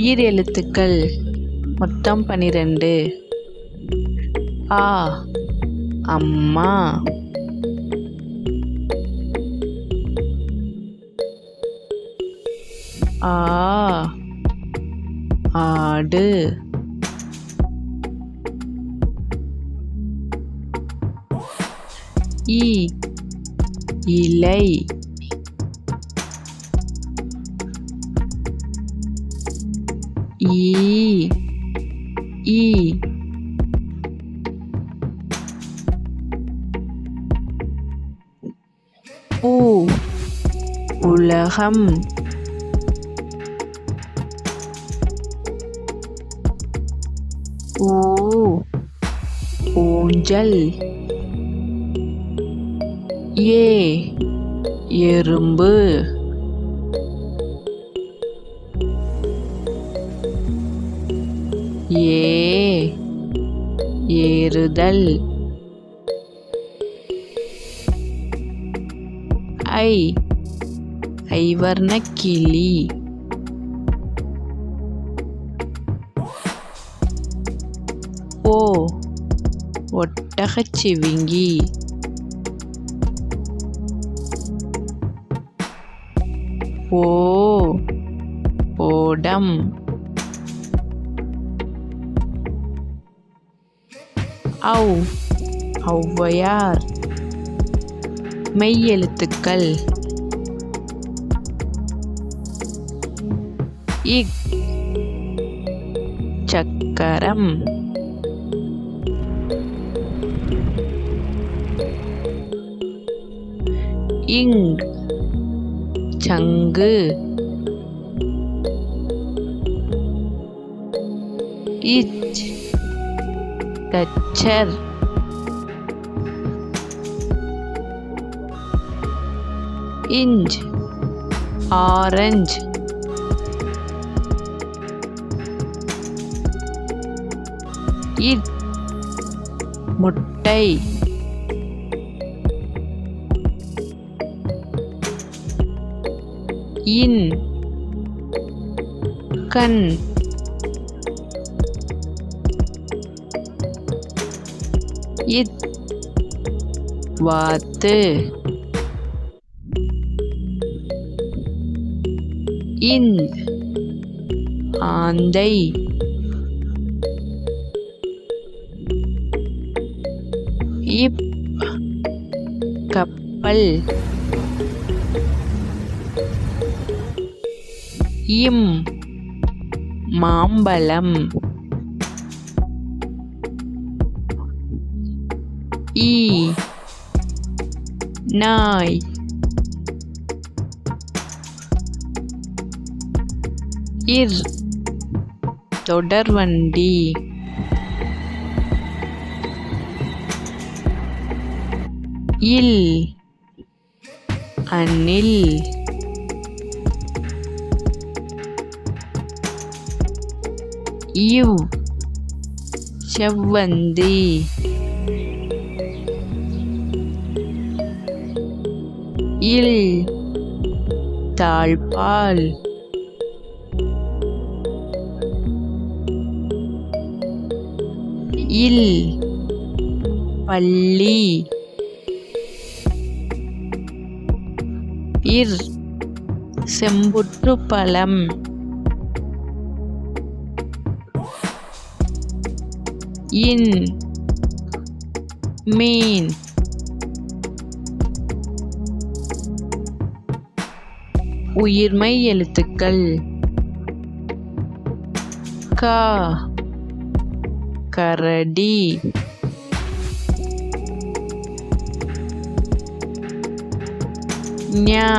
உயிர் எழுத்துக்கள் மொத்தம் 12. ஆ அம்மா, ஆ ஆடு, இ இலை, ஈ உ உலகம், ஊ ஊஞ்சல், ஏ எறும்பு, ஏ ஏறுதல், ஐவர்ணக் கிளி, ஓ ஒட்டகச் சிவிங்கி, ஓ ஓடம், ஔ ஔவையார். மெய் எழுத்துக்கள் இக் சக்கரம், இங் சங்கு, இச் தச்சர், இஞ்ச் ஆரஞ்சு, இட் முட்டை, இன் கண், இத் வாத்து, இந்த் ஆந்தை, இப் கப்பல், இம் மாம்பழம், ஈ நாய், இர் தொடர்வண்டி, இல் அணில், இவ் செவ்வந்தி, இல் தாழ்பால், இல் பள்ளி, இர் செம்புற்றுப் பழம், இன் மீன், உயிர்மெய் எழுத்துக்கள் கா கரடி, ஞா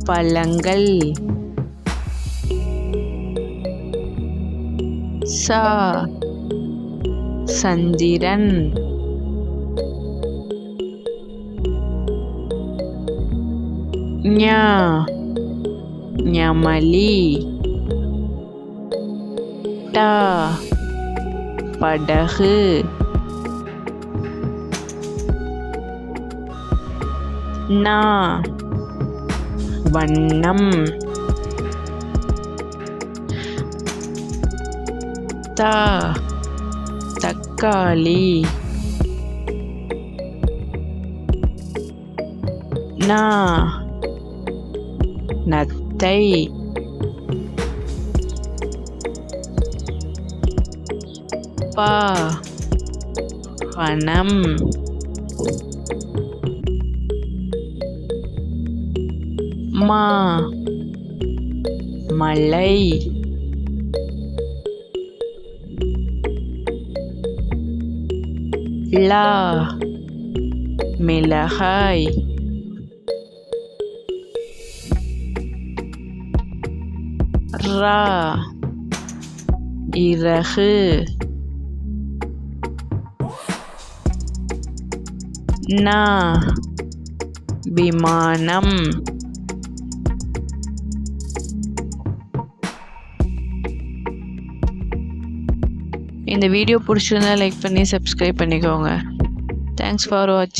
பழங்கள், சா சந்திரன், ஞா ஞமலி, டா படகு, நா வண்ணம், த தக்காளி ந நத்தை ப பனம் ம மலை ல மிளகாய் ர இறகு ந விமானம் இந்த வீடியோ பிடிச்சிருந்தா லைக் பண்ணி சப்ஸ்கிரைப் பண்ணிக்கோங்க. தேங்க்ஸ் ஃபார் வாட்சிங்.